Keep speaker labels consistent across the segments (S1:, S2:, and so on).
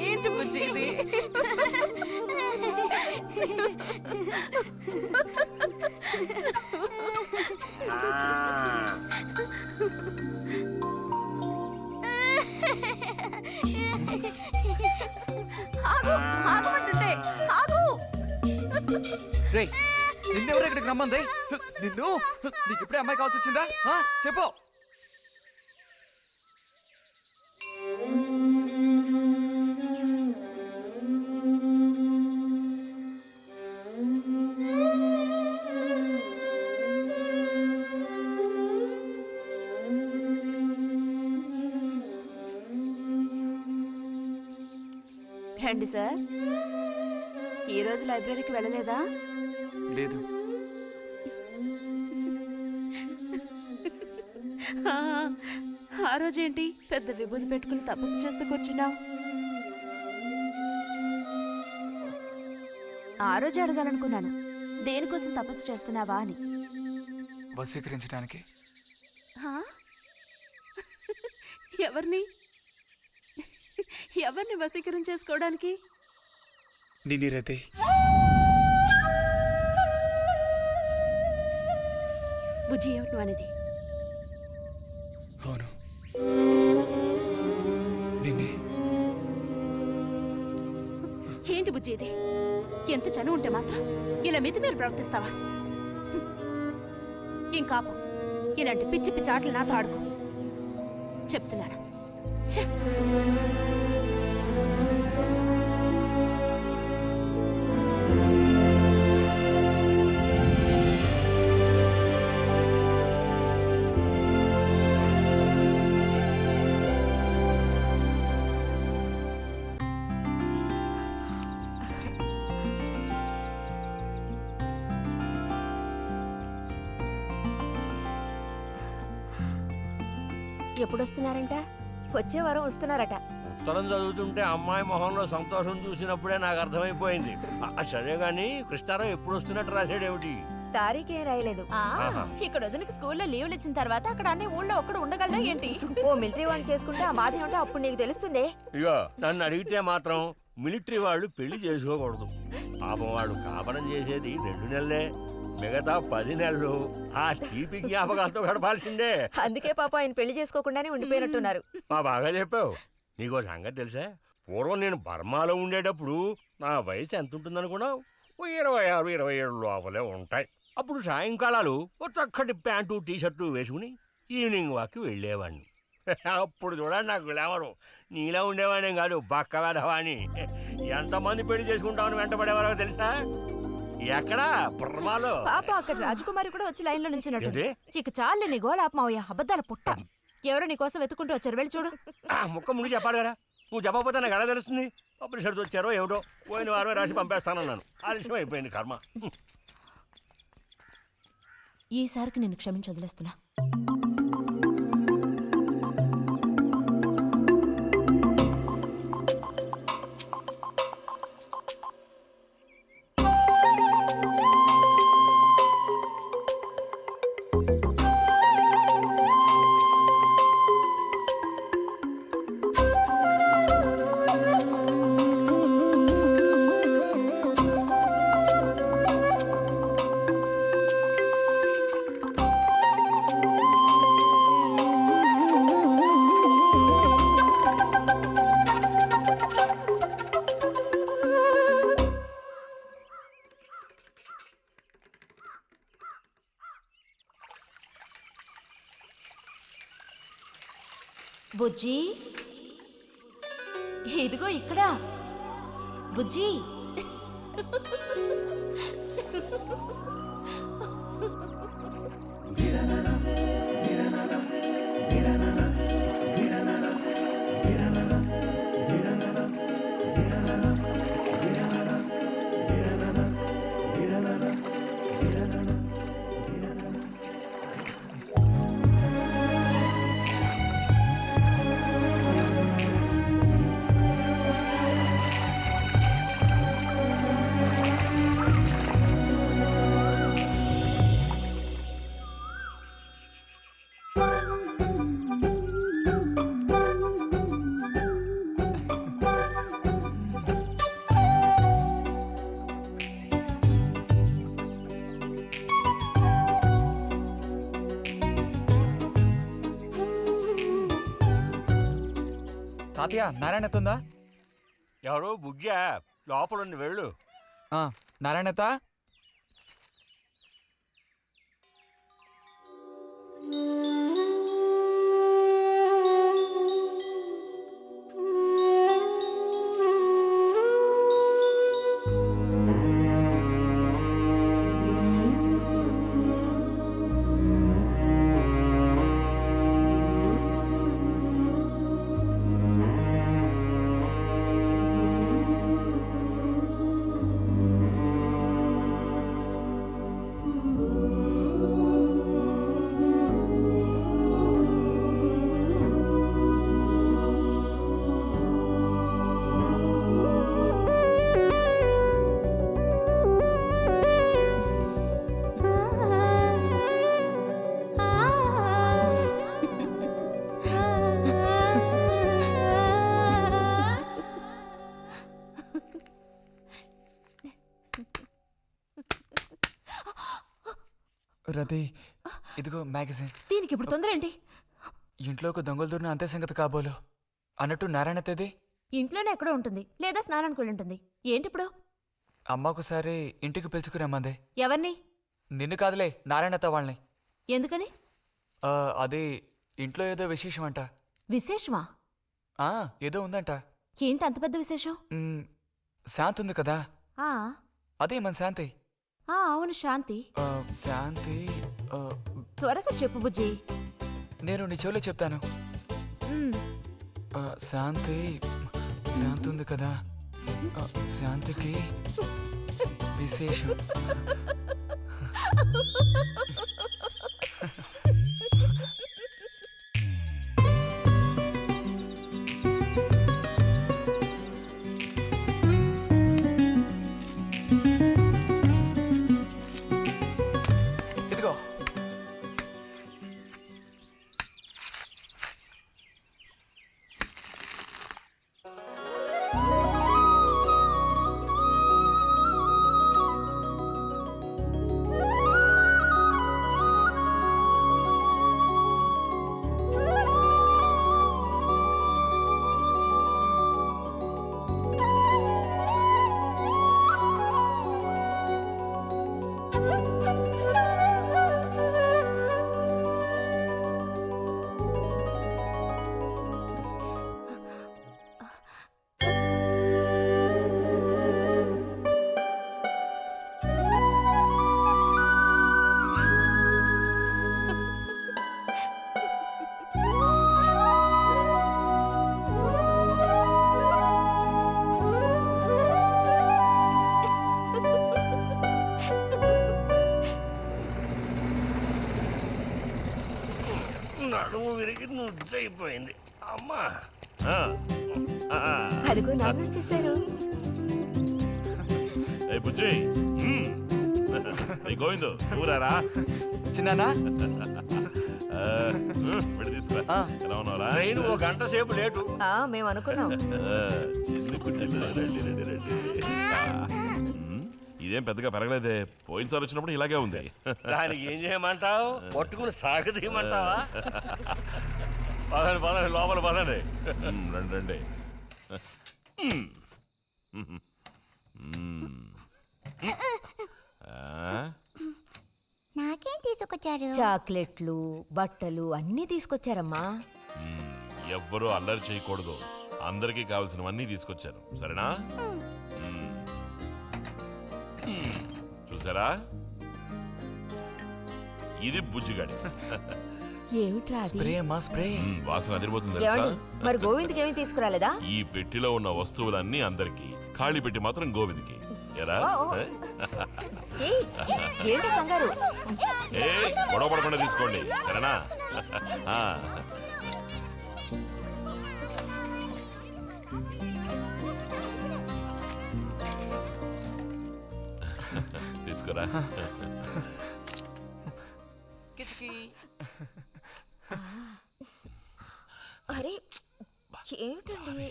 S1: ఏంటి బుజ్జి ఇది?
S2: నిన్నెవరు ఇక్కడికి రమ్మంది? నిన్ను నీకు ఇప్పుడే అమ్మాయి కావాల్సి వచ్చిందా? చెప్పు.
S1: రండి సార్. ఈరోజు లైబ్రరీకి వెళ్ళలేదా?
S2: లేదు.
S1: ఆ రోజేంటి పెద్ద విభూతి పెట్టుకుని తపస్సు చేస్తూ కూర్చున్నావు? ఆ రోజు అడగాలనుకున్నాను, దేనికోసం తపస్సు చేస్తున్నావా అని.
S2: వశీకరించడానికి.
S1: ఎవరిని ఎవరిని వశీకరణ చేసుకోవడానికి?
S2: నిన్నిరతే.
S1: బుజ్జి, ఏమిటి అనేది?
S2: అవును, నిన్నే.
S1: ఏంటి బుజ్జి ఇది? ఎంత చనువు ఉంటే మాత్రం ఇలా మితిమీరి ప్రవర్తిస్తావా? ఇంకాపు, ఇలాంటి పిచ్చి పిచ్చి ఆటలు నాతో ఆడుకో చెప్తున్నాను.
S3: ఎప్పుడు వస్తున్నారంట? వచ్చే వారం వస్తున్నారట.
S4: ఉత్తరం చదువుతుంటే అమ్మాయి మొహంలో సంతోషం చూసినప్పుడే నాకు అర్థమైపోయింది. సరే గాని కృష్ణారావు ఎప్పుడు వస్తున్నట్టు రాశాడేమిటి?
S3: తారీఖేం రాయలేదు.
S1: ఇక్కడ వదినకి స్కూల్లో లీవ్లు ఇచ్చిన తర్వాత అక్కడ అన్ని ఊళ్ళో ఒక్కడు ఉండగలడా ఏంటి?
S3: ఓ మిలిటరీ వాడిని చేసుకుంటే ఆ బాధ ఏమిటో అప్పుడు నీకు తెలుస్తుంది.
S4: ఇగో నన్ను అడిగితే మాత్రం మిలిటరీ వాళ్ళు పెళ్లి చేసుకోకూడదు. పాపం వాడు కాపరం చేసేది 2 నెలలే, మిగతా 10 నెలలు ఆ తీపి జ్ఞాపకాలతో గడపాల్సిందే.
S3: అందుకే పాప ఆయన పెళ్లి చేసుకోకుండానే ఉండిపోయినట్టున్నారు.
S4: బాగా చెప్పావు. నీకో సంగతి తెలుసా? పూర్వం నేను బర్మాలో ఉండేటప్పుడు నా వయసు ఎంత ఉంటుందనుకున్నావు? 26, 27 లోపలే ఉంటాయి. అప్పుడు సాయంకాలాలు ఓ చక్కటి ప్యాంటు టీషర్టు వేసుకుని ఈవినింగ్ వాక్కి వెళ్ళేవాడిని. అప్పుడు చూడండి నాకు గ్లామరు. నీలా ఉండేవాడిని కాదు, బక్క వెధవాని. ఎంతమంది పెళ్లి చేసుకుంటామని వెంటబడేవారో తెలుసా? ఎక్కడా? బర్మాలో.
S1: పాప అక్కడ రాజకుమారి కూడా వచ్చి లైన్ లో నుంచి. ఇక చాలు నీ గోళ ఆపమావయ్యా, అబద్ధాల పుట్ట. ఎవరో నీ కోసం వెతుకుంటూ వచ్చారు, వెళ్ళి చూడు.
S4: ముక్క ముందు చెప్పాలి కదా, నువ్వు చెప్పకపోతే నాకు ఎలా తెలుస్తుంది? పబ్లిషర్తో వచ్చారో ఏమిటో, పోయిన వారమే రాసి పంపేస్తానన్నాను. ఆలస్యం అయిపోయింది కర్మ.
S1: ఈసారికి నిన్ను క్షమించి వదిలేస్తున్నా. బుజ్జి, ఇదిగో ఇక్కడ. బుజ్జి
S2: తాతయ్య నారాయణతుందా?
S4: ఎవరు బుజ్జా? లోపలుండి వెళ్ళు.
S2: నారాయణత రతి, ఇదిగో మ్యాగజైన్.
S1: దీనికి ఇప్పుడు తొందర ఏంటి?
S2: ఇంట్లో ఒక దొంగలు దూరిన అంతే సంగతి కాబోలు. అన్నట్టు నారాయణతది
S1: ఇంట్లోనే ఎక్కడో ఉంటుంది, లేదా స్నానానికి వెళ్ళి ఉంటుంది. ఏంటి ఇప్పుడు?
S2: అమ్మకుసారి ఇంటికి పిలుచుకురమ్మంది.
S1: ఎవరిని?
S2: నిన్ను కాదులే, నారాయణత వాళ్ళని.
S1: ఎందుకని?
S2: అది ఇంట్లో ఏదో విశేషం అంట.
S1: విశేషమా?
S2: ఏదో ఉందంట.
S1: ఏంటి అంత పెద్ద విశేషం?
S2: శాంతి ఉంది కదా,
S1: ఆ
S2: అదే మన శాంతి.
S1: అవును, శాంతి.
S2: శాంతి
S1: త్వరగా చెప్పు బుజ్జి.
S2: నేను నీ చెవిలో చెప్తాను. శాంతి శాంతి ఉంది కదా, శాంతికి విశేషం. ఇదిగో,
S4: నడుము విరిగి నుజ్జైపోయింది అమ్మా.
S3: అదిగో నాన్న వచ్చేసారు.
S5: గోవిందు ఊరారా
S2: చిన్నానా?
S5: తీసుకురా. ఎలా ఉన్నారా?
S4: ట్రైన్ 1 గంట సేపు లేటు.
S3: మేము అనుకున్నాం.
S5: ఇదేం పెద్దగా పెరగలేదే, పోయినసారి వచ్చినప్పుడు ఇలాగే ఉంది.
S4: దానికి ఏం చేయమంటావు? పట్టుకుని సాగదీయమంటావా? పదండి పదండి, లోపల పదండి.
S5: రండి రండి.
S1: నాకేం తీసుకొచ్చారు?
S3: చాక్లెట్లు, బట్టలు అన్నీ తీసుకొచ్చారమ్మా.
S5: ఎవ్వరూ అల్లరి చేయకూడదు, అందరికీ కావాల్సినవన్నీ తీసుకొచ్చాను, సరేనా? చూసారా, ఇది బుజ్జిగాడి.
S3: ఏమిట్రా అది?
S2: స్ప్రే అమ్మా స్ప్రే.
S5: వాసన అదిరిపోతుంది తెలుసా?
S3: ఏమండి, మరి గోవింద్కి ఏమీ తీసుకురాలేదా?
S5: ఈ పెట్టిలో ఉన్న వస్తువులన్నీ అందరికి, ఖాళీ పెట్టి మాత్రం గోవింద్కి. ఎరా
S3: ఏయ్, ఏంటి కంగారు?
S5: ఏ గొడవ పడకుండా తీసుకోండి, సరేనా? తీసుకురా.
S3: అరే ఏమిటండి,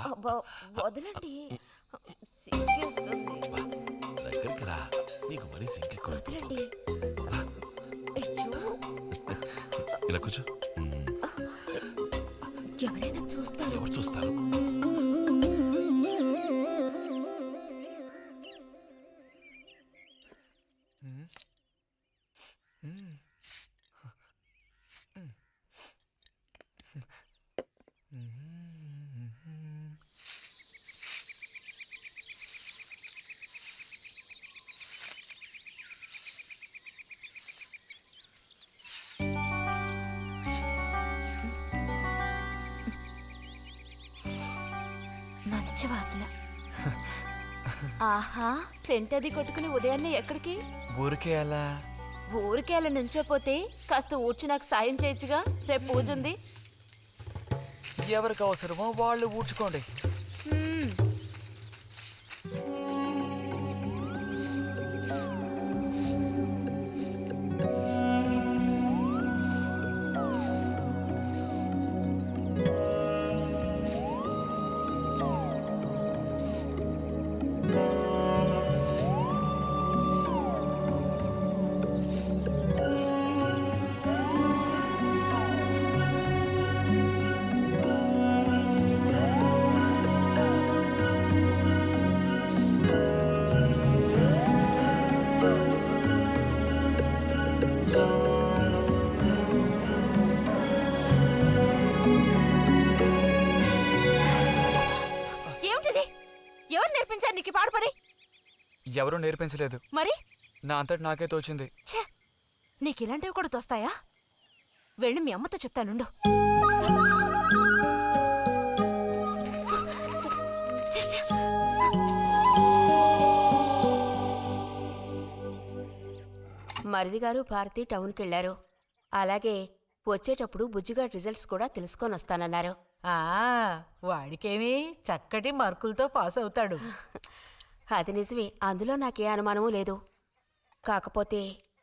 S3: అబ్బా, వదలండి, సిగ్గేస్తుంది.
S5: దగ్గరికి రా, నీకు మరీ సింకెక్కువ.
S3: వదలండి. అయ్యో,
S5: ఇలా కూర్చో.
S3: ఎవరైనా చూస్తారు.
S5: ఎవరు చూస్తారు?
S1: మంచి వాసన. ఆహా, సెంట్ అది కొట్టుకుని ఉదయాన్నే ఎక్కడికి?
S2: ఊరికే అలా.
S1: ఊరికే అలా నుంచోపోతే కాస్త ఊడ్చి నాకు సాయం చేయొచ్చుగా, రేపు పూజ ఉంది.
S2: ఎవరికి అవసరమో వాళ్ళు ఊడ్చుకోండి. ఎవరూ నేర్పించలేదు,
S1: మరి
S2: నా అంతటి నాకే తోచింది.
S1: ఛే, నీకు ఇలాంటివి కూడా తోస్తాయా? వెళ్ళి మీ అమ్మతో చెప్తానుండు.
S3: మరిది గారు భారతి టౌన్కి వెళ్లారు. అలాగే వచ్చేటప్పుడు బుజ్జిగాడి రిజల్ట్స్ కూడా తెలుసుకొని వస్తానన్నారు.
S6: వాడికేమీ చక్కటి మార్కులతో పాస్ అవుతాడు.
S3: అది నిజమే, అందులో నాకే అనుమానమూ లేదు. కాకపోతే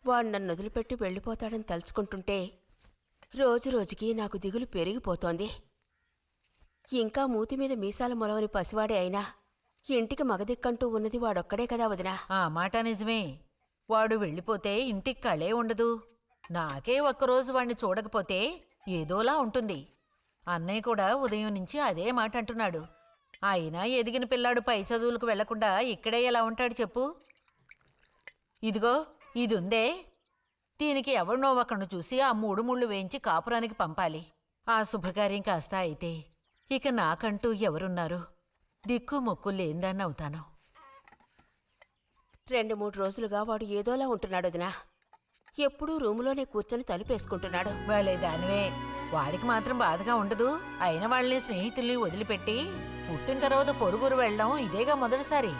S3: వాడు నన్ను వదిలిపెట్టి వెళ్ళిపోతాడని తలుచుకుంటుంటే రోజు రోజుకి నాకు దిగులు పెరిగిపోతోంది. ఇంకా మూతి మీద మీసాల మొలవని పసివాడే అయినా ఇంటికి మగదిక్కంటూ ఉన్నది వాడొక్కడే కదా వదినా.
S6: ఆ మాట నిజమే. వాడు వెళ్ళిపోతే ఇంటికి కళే ఉండదు. నాకే ఒక్కరోజు వాణ్ణి చూడకపోతే ఏదోలా ఉంటుంది. అన్నయ్య కూడా ఉదయం నుంచి అదే మాట అంటున్నాడు. అయినా ఎదిగిన పిల్లాడు పై చదువులకు వెళ్లకుండా ఇక్కడే ఎలా ఉంటాడు చెప్పు? ఇదిగో ఇదుందే, దీనికి ఎవరినో ఒకను చూసి ఆ 3 ముళ్ళు వేయించి కాపురానికి పంపాలి. ఆ శుభకార్యం కాస్త అయితే ఇక నాకంటూ ఎవరున్నారు? దిక్కు మొక్కు లేందాన్ని అవుతాను.
S3: 2-3 రోజులుగా వాడు ఏదోలా ఉంటున్నాడు వదినా. ఎప్పుడూ రూములోనే కూర్చొని తలుపేసుకుంటున్నాడు.
S6: వాళ్ళే దానివే, వాడికి మాత్రం బాధగా ఉండదు. అయిన వాళ్ళని స్నేహితుల్ని వదిలిపెట్టి పుట్టిన తర్వాత పొరుగురు వెళ్ళడం ఇదేగా మొదటిసారి.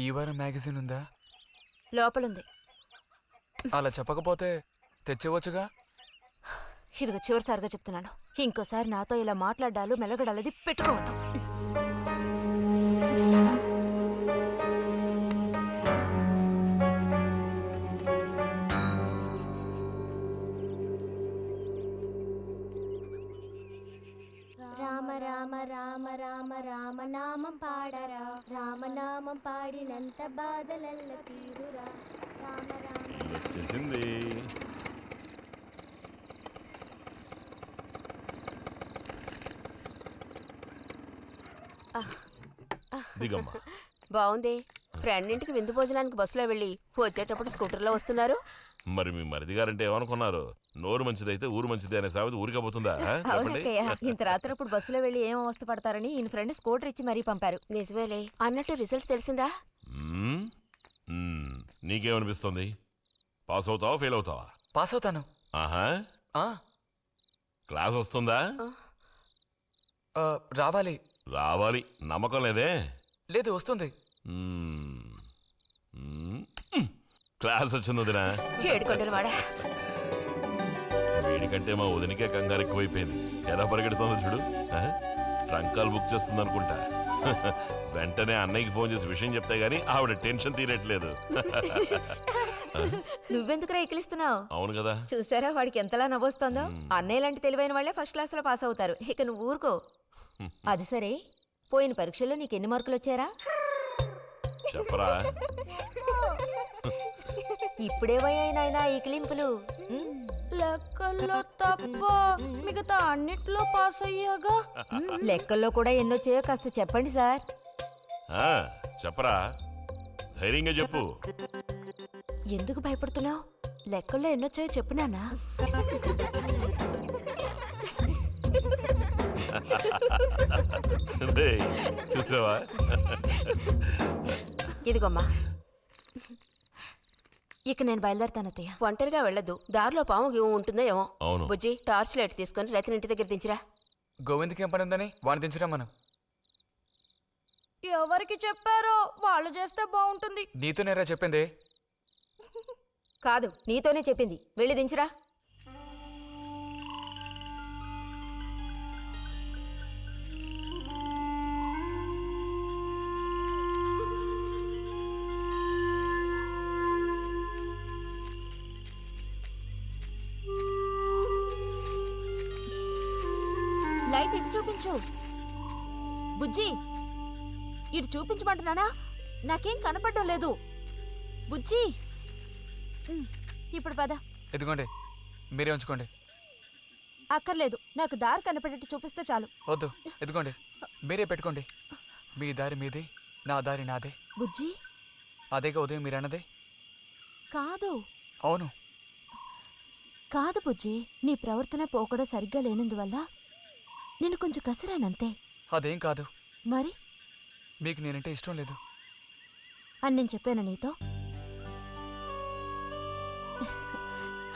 S2: ఈ వారం మ్యాగజైన్ ఉందా?
S1: లోపలుంది.
S2: అలా చెప్పకపోతే తెచ్చేవచ్చుగా.
S1: ఇదిగో చివరిసారిగా చెప్తున్నాను, ఇంకోసారి నాతో ఇలా మాట్లాడాలు మెలగడాలది పెట్టుకోవద్దు.
S7: రామ రామ రామ రామ రామనామం పాడరా, రామనామం పాడినంత బాధలల్ల తీరురా. రామ రామ
S5: వచ్చేసింది. దిగమ్మా.
S3: బాగుంది. ఫ్రెండ్ ఇంటికి విందు భోజనానికి బస్సులో వెళ్ళి వచ్చేటప్పుడు స్కూటర్లో వస్తున్నారు.
S5: మరి మీ మరిది గారంటే ఏమనుకున్నారు? నోరు మంచిదైతే ఊరు మంచిది అనే సామెత ఊరికపోతుందా? చెప్పండి.
S1: ఇంత రాత్రప్పుడు బస్సులో వెళ్ళి ఏం అవస్థ పడతారని ఈయన ఫ్రెండ్ స్కూటర్ ఇచ్చి మరీ పంపారు.
S3: నిజమేలే. అన్నట్టు రిజల్ట్ తెలిసిందా?
S5: నీకేమనిపిస్తుంది? పాస్ అవుతావా ఫెయిల్ అవుతావా?
S2: పాస్ అవుతాను.
S5: ఆహా. క్లాస్ వస్తుందా?
S2: రావాలి.
S5: రావాలి. నమ్మకం లేదే?
S2: లేదు, వస్తుంది.
S5: క్లాస్ వచ్చింది వదినా.
S3: ఏడుకొండలు వాడా.
S5: వీడికంటే మా వదినికే కంగారు ఎక్కువైపోయింది. ఎలా పరిగెడుతుందో చూడు. ట్రంకాలు బుక్ చేస్తుంది అనుకుంటా. వెంటనే అన్నయ్యకి ఫోన్ చేసి విషయం చెప్తే గానీ ఆవిడ టెన్షన్ తీరట్లేదు.
S1: నువ్వెందుకురా ఎక్కిలిస్తున్నావు?
S5: అవును కదా.
S1: చూసారా వాడికి ఎంతలా నవ్వొస్తుందో. అన్నయ్య లాంటి తెలివైన వాళ్ళే ఫస్ట్ క్లాస్ లో పాస్ అవుతారు. ఇక నువ్వు ఊరుకో. అది సరే, పోయిన పరీక్షల్లో నీకు ఎన్ని మార్కులు వచ్చారా?
S5: చెప్పరా.
S1: ఇప్పుడేవయ్యాయినా ఈ క్లింపులు?
S7: లెక్కల్లో తప్ప మిగతా అన్నిట్లో పాస్ అయ్యాగా.
S1: లెక్కల్లో కూడా ఎన్నొచ్చాయో కాస్త చెప్పండి సార్.
S5: చెప్పరా, ధైర్యంగా చెప్పు.
S1: ఎందుకు భయపడుతున్నావు? లెక్కల్లో ఎన్నొచ్చాయో చెప్పు నాన్నా.
S5: చూసావా?
S3: ఇదిగోమ్మా.
S1: ఇక నేను బయలుదేరుతాను అత్తయ్య.
S3: ఒంటరిగా వెళ్ళదు. దారిలో పాము గీము ఉంటుందో ఏమో.
S5: అవును.
S3: బుజ్జి, టార్చ్ లైట్ తీసుకొని రతిని ఇంటి దగ్గర దించిరా.
S2: గోవింద్కి ఏం పని ఉందని వాడిని దించరా మనం?
S7: ఎవరికి చెప్పారో వాళ్ళు చేస్తే బాగుంటుంది.
S2: నీతో నేరా చెప్పింది.
S1: కాదు, నీతోనే చెప్పింది. వెళ్ళి దించురా. లైట్ ఇటు చూపించు. బుజ్జి, ఇటు చూపించమంటున్నానా? నాకేం కనపడడం లేదు. బుజ్జి, ఇప్పుడు పద.
S2: ఎదుగోండి, మీరే ఉంచుకోండి.
S1: అక్కర్లేదు, నాకు దారి కనపడేట్టు చూపిస్తే చాలు.
S2: వద్దు, ఎదుగోండి, మీరే పెట్టుకోండి. మీ దారి మీదే, నా దారి నాదే.
S1: బుజ్జి,
S2: అదేగా ఉదయం మీరు అన్నదే.
S1: కాదు.
S2: అవును.
S1: కాదు బుజ్జి, నీ ప్రవర్తన పోకడ సరిగ్గా లేనందువల్ల నేను కొంచెం కసిరానంతే.
S2: అదేం కాదు.
S1: మరి
S2: మీకు నేనంటే ఇష్టం లేదు
S1: అని నేను చెప్పాను నీతో?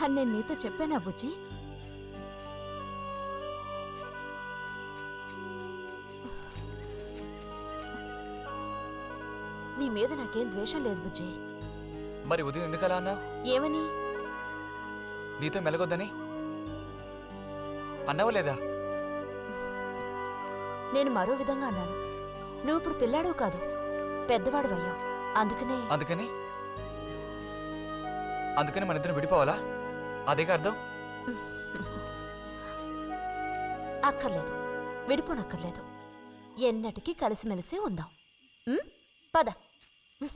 S1: అని నేను నీతో చెప్పానా బుజ్జి? నీ మీద నాకేం ద్వేషం లేదు బుజ్జి.
S2: మరి ఉదయం ఎందుకలా అన్నావు?
S1: ఏమని?
S2: నీతో మెలగొద్దని అన్నావా లేదా?
S1: నేను మరో విధంగా అన్నాను. నువ్వు ఇప్పుడు పిల్లాడు కాదు, పెద్దవాడు అయ్యావు.
S2: అందుకని మన ఇద్దరం విడిపోవాలా? అదేగా అర్థం?
S1: అక్కర్లేదు, విడిపోనక్కర్లేదు. ఎన్నటికీ కలిసిమెలిసి ఉందాం. పద.